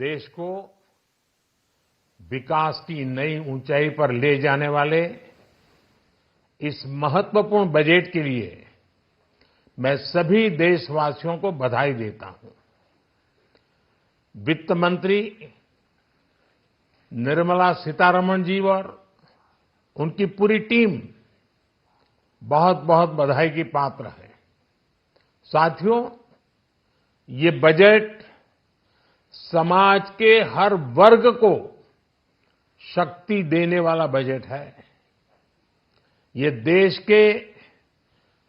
देश को विकास की नई ऊंचाई पर ले जाने वाले इस महत्वपूर्ण बजट के लिए मैं सभी देशवासियों को बधाई देता हूं। वित्त मंत्री निर्मला सीतारमण जी और उनकी पूरी टीम बहुत बहुत बधाई की पात्र है। साथियों, ये बजट समाज के हर वर्ग को शक्ति देने वाला बजट है। ये देश के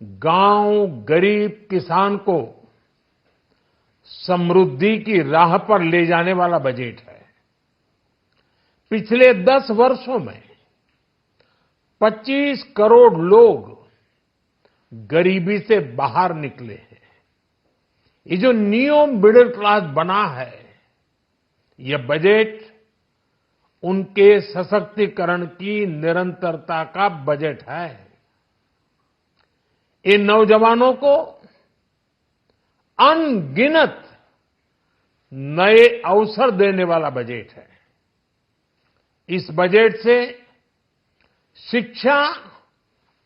गांव गरीब किसान को समृद्धि की राह पर ले जाने वाला बजट है। पिछले 10 वर्षों में 25 करोड़ लोग गरीबी से बाहर निकले हैं। ये जो न्यू मिडिल क्लास बना है, यह बजट उनके सशक्तिकरण की निरंतरता का बजट है। इन नौजवानों को अनगिनत नए अवसर देने वाला बजट है। इस बजट से शिक्षा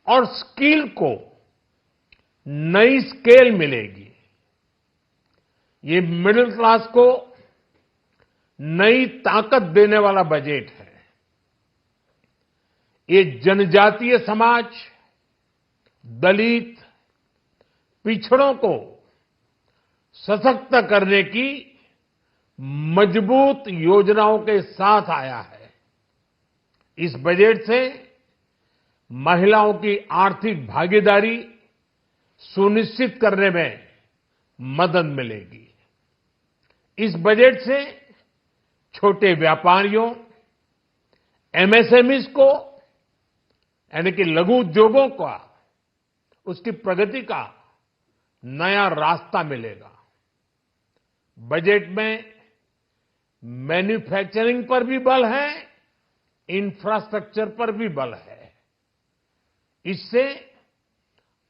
और स्किल को नई स्केल मिलेगी। ये मिडिल क्लास को नई ताकत देने वाला बजट है। ये जनजातीय समाज, दलित, पिछड़ों को सशक्त करने की मजबूत योजनाओं के साथ आया है। इस बजट से महिलाओं की आर्थिक भागीदारी सुनिश्चित करने में मदद मिलेगी। इस बजट से छोटे व्यापारियों, एमएसएमईज को यानी कि लघु उद्योगों का उसकी प्रगति का नया रास्ता मिलेगा। बजट में मैन्युफैक्चरिंग पर भी बल है, इंफ्रास्ट्रक्चर पर भी बल है। इससे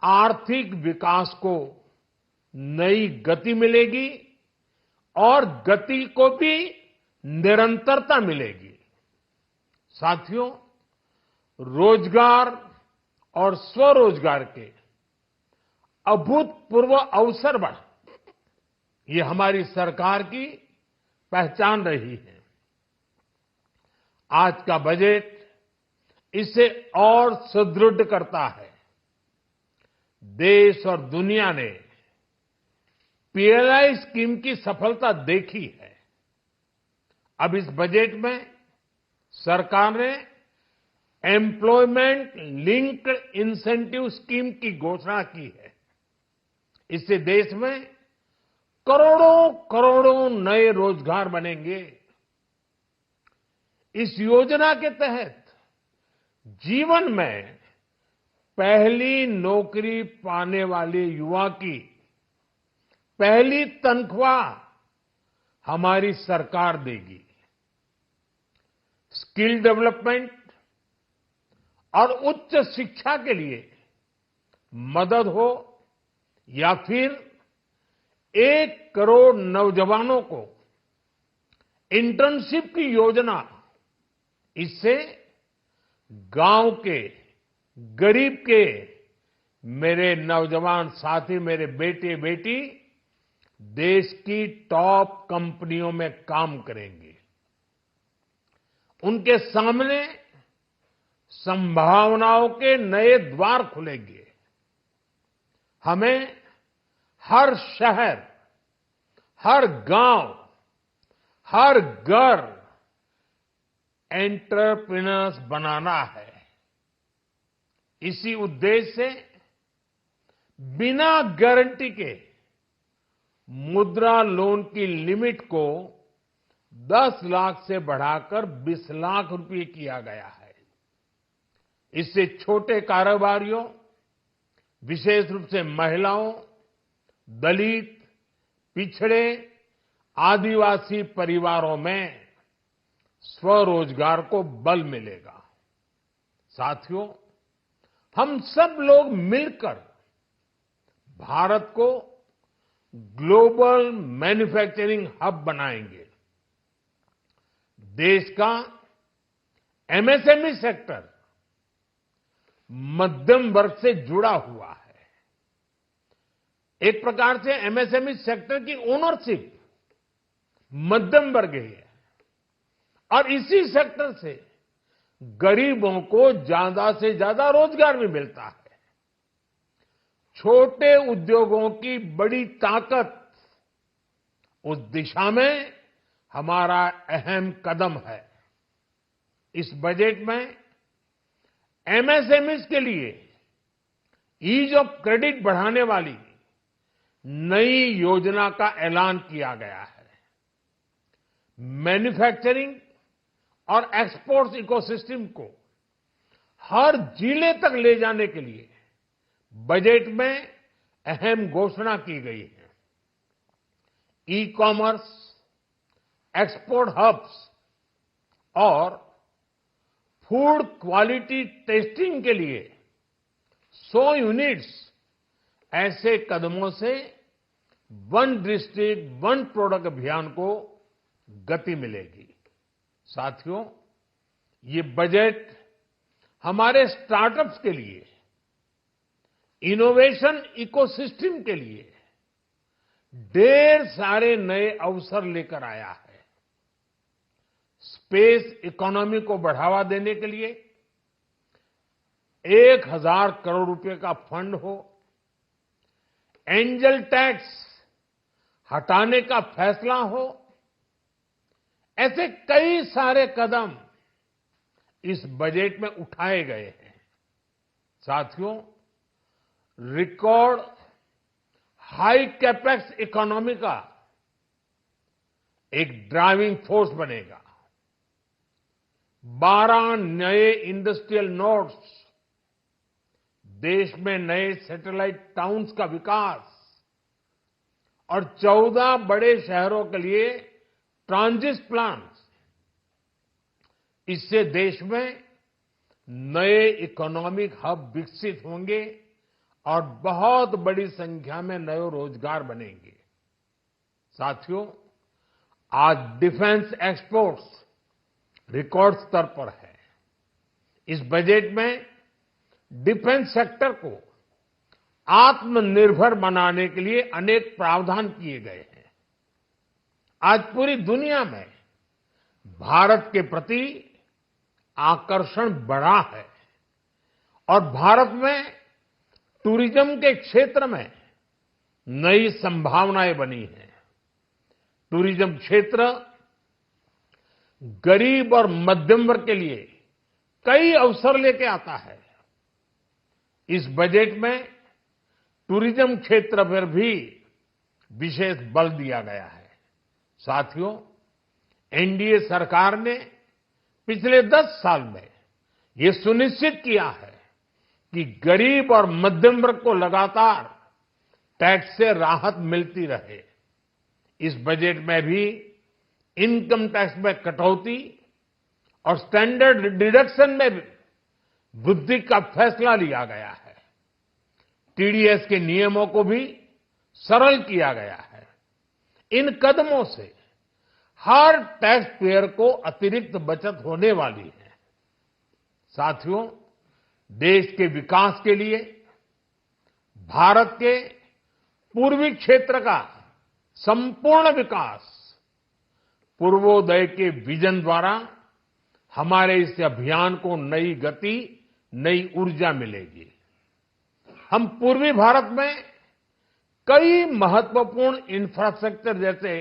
आर्थिक विकास को नई गति मिलेगी और गति को भी निरंतरता मिलेगी। साथियों, रोजगार और स्वरोजगार के अभूतपूर्व अवसर बढ़ ये हमारी सरकार की पहचान रही है। आज का बजट इसे और सुदृढ़ करता है। देश और दुनिया ने पीएलआई स्कीम की सफलता देखी है। अब इस बजट में सरकार ने एम्प्लॉयमेंट लिंक्ड इंसेंटिव स्कीम की घोषणा की है। इससे देश में करोड़ों करोड़ों नए रोजगार बनेंगे। इस योजना के तहत जीवन में पहली नौकरी पाने वाले युवा की पहली तनख्वाह हमारी सरकार देगी। स्किल डेवलपमेंट और उच्च शिक्षा के लिए मदद हो या फिर 1 करोड़ नौजवानों को इंटर्नशिप की योजना, इससे गांव के गरीब के मेरे नौजवान साथी, मेरे बेटे बेटी देश की टॉप कंपनियों में काम करेंगे। उनके सामने संभावनाओं के नए द्वार खुलेंगे। हमें हर शहर, हर गांव, हर घर एंटरप्रेन्योर्स बनाना है। इसी उद्देश्य से बिना गारंटी के मुद्रा लोन की लिमिट को 10 लाख से बढ़ाकर 20 लाख रुपए किया गया है। इससे छोटे कारोबारियों, विशेष रूप से महिलाओं, दलित, पिछड़े, आदिवासी परिवारों में स्वरोजगार को बल मिलेगा। साथियों, हम सब लोग मिलकर भारत को ग्लोबल मैन्युफैक्चरिंग हब बनाएंगे। देश का एमएसएमई सेक्टर मध्यम वर्ग से जुड़ा हुआ है। एक प्रकार से एमएसएमई सेक्टर की ओनरशिप मध्यम वर्ग ही है और इसी सेक्टर से गरीबों को ज्यादा से ज्यादा रोजगार भी मिलता है। छोटे उद्योगों की बड़ी ताकत, उस दिशा में हमारा अहम कदम है। इस बजट में एमएसएमईज के लिए ईज ऑफ क्रेडिट बढ़ाने वाली नई योजना का ऐलान किया गया है। मैन्युफैक्चरिंग और एक्सपोर्ट्स इकोसिस्टम को हर जिले तक ले जाने के लिए बजट में अहम घोषणा की गई है। ई कॉमर्स, एक्सपोर्ट हब्स और फूड क्वालिटी टेस्टिंग के लिए 100 यूनिट्स, ऐसे कदमों से वन डिस्ट्रिक्ट वन प्रोडक्ट अभियान को गति मिलेगी। साथियों, ये बजट हमारे स्टार्टअप्स के लिए, इनोवेशन इकोसिस्टम के लिए ढेर सारे नए अवसर लेकर आया है। स्पेस इकोनॉमी को बढ़ावा देने के लिए 1000 करोड़ रुपए का फंड हो, एंजल टैक्स हटाने का फैसला हो, ऐसे कई सारे कदम इस बजट में उठाए गए हैं। साथियों, रिकॉर्ड हाई कैपेक्स इकोनॉमी का एक ड्राइविंग फोर्स बनेगा। 12 नए इंडस्ट्रियल नोड्स, देश में नए सैटेलाइट टाउन्स का विकास और 14 बड़े शहरों के लिए ट्रांजिट प्लान्स, इससे देश में नए इकोनॉमिक हब विकसित होंगे और बहुत बड़ी संख्या में नए रोजगार बनेंगे। साथियों, आज डिफेंस एक्सपोर्ट्स रिकॉर्ड स्तर पर है। इस बजट में डिफेंस सेक्टर को आत्मनिर्भर बनाने के लिए अनेक प्रावधान किए गए हैं। आज पूरी दुनिया में भारत के प्रति आकर्षण बढ़ा है और भारत में टूरिज्म के क्षेत्र में नई संभावनाएं बनी हैं। टूरिज्म क्षेत्र गरीब और मध्यम वर्ग के लिए कई अवसर लेके आता है। इस बजट में टूरिज्म क्षेत्र पर भी विशेष बल दिया गया है। साथियों, एनडीए सरकार ने पिछले 10 साल में ये सुनिश्चित किया है कि गरीब और मध्यम वर्ग को लगातार टैक्स से राहत मिलती रहे। इस बजट में भी इनकम टैक्स में कटौती और स्टैंडर्ड डिडक्शन में वृद्धि का फैसला लिया गया है। टीडीएस के नियमों को भी सरल किया गया है। इन कदमों से हर टैक्स पेयर को अतिरिक्त बचत होने वाली है। साथियों, देश के विकास के लिए भारत के पूर्वी क्षेत्र का संपूर्ण विकास पूर्वोदय के विजन द्वारा हमारे इस अभियान को नई गति, नई ऊर्जा मिलेगी। हम पूर्वी भारत में कई महत्वपूर्ण इंफ्रास्ट्रक्चर जैसे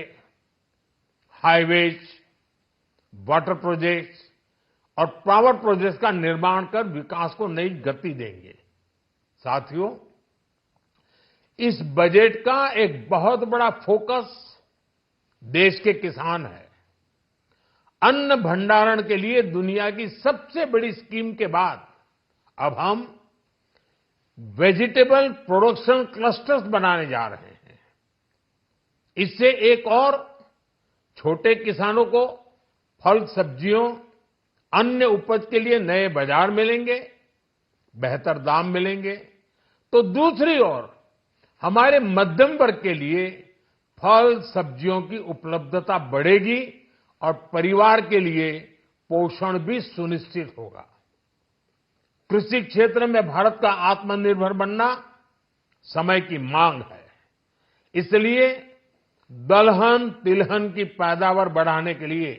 हाईवेज, वाटर प्रोजेक्ट्स और पावर प्रोजेक्ट्स का निर्माण कर विकास को नई गति देंगे। साथियों, इस बजट का एक बहुत बड़ा फोकस देश के किसान है। अन्न भंडारण के लिए दुनिया की सबसे बड़ी स्कीम के बाद अब हम वेजिटेबल प्रोडक्शन क्लस्टर्स बनाने जा रहे हैं। इससे एक और छोटे किसानों को फल, सब्जियों, अन्य उपज के लिए नए बाजार मिलेंगे, बेहतर दाम मिलेंगे, तो दूसरी ओर हमारे मध्यम वर्ग के लिए फल, सब्जियों की उपलब्धता बढ़ेगी और परिवार के लिए पोषण भी सुनिश्चित होगा। कृषि क्षेत्र में भारत का आत्मनिर्भर बनना समय की मांग है। इसलिए दलहन तिलहन की पैदावार बढ़ाने के लिए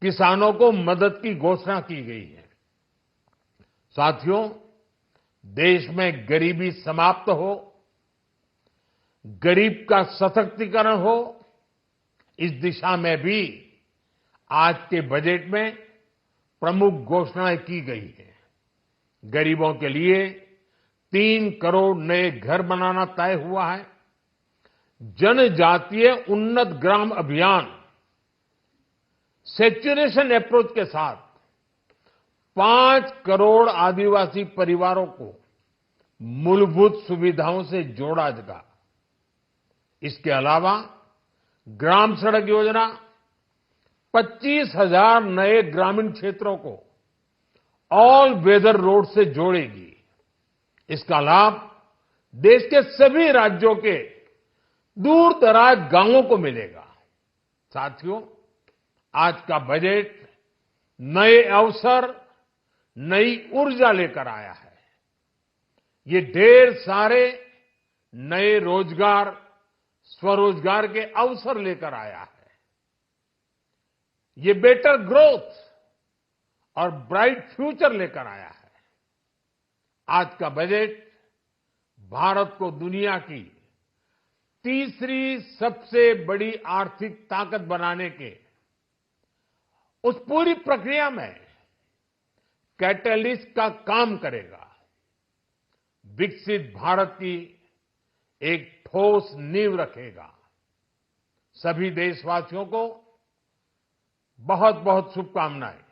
किसानों को मदद की घोषणा की गई है। साथियों, देश में गरीबी समाप्त हो, गरीब का सशक्तिकरण हो, इस दिशा में भी आज के बजट में प्रमुख घोषणाएं की गई हैं। गरीबों के लिए 3 करोड़ नए घर बनाना तय हुआ है। जनजातीय उन्नत ग्राम अभियान सैचुरेशन अप्रोच के साथ 5 करोड़ आदिवासी परिवारों को मूलभूत सुविधाओं से जोड़ा जाएगा। इसके अलावा ग्राम सड़क योजना 25,000 नए ग्रामीण क्षेत्रों को ऑल वेदर रोड से जोड़ेगी। इसका लाभ देश के सभी राज्यों के दूर दराज गांवों को मिलेगा। साथियों, आज का बजट नए अवसर, नई ऊर्जा लेकर आया है। ये ढेर सारे नए रोजगार, स्वरोजगार के अवसर लेकर आया है। ये बेटर ग्रोथ और ब्राइट फ्यूचर लेकर आया है। आज का बजट भारत को दुनिया की तीसरी सबसे बड़ी आर्थिक ताकत बनाने के उस पूरी प्रक्रिया में कैटलिस्ट का काम करेगा। विकसित भारत की एक ठोस नींव रखेगा। सभी देशवासियों को बहुत बहुत शुभकामनाएं।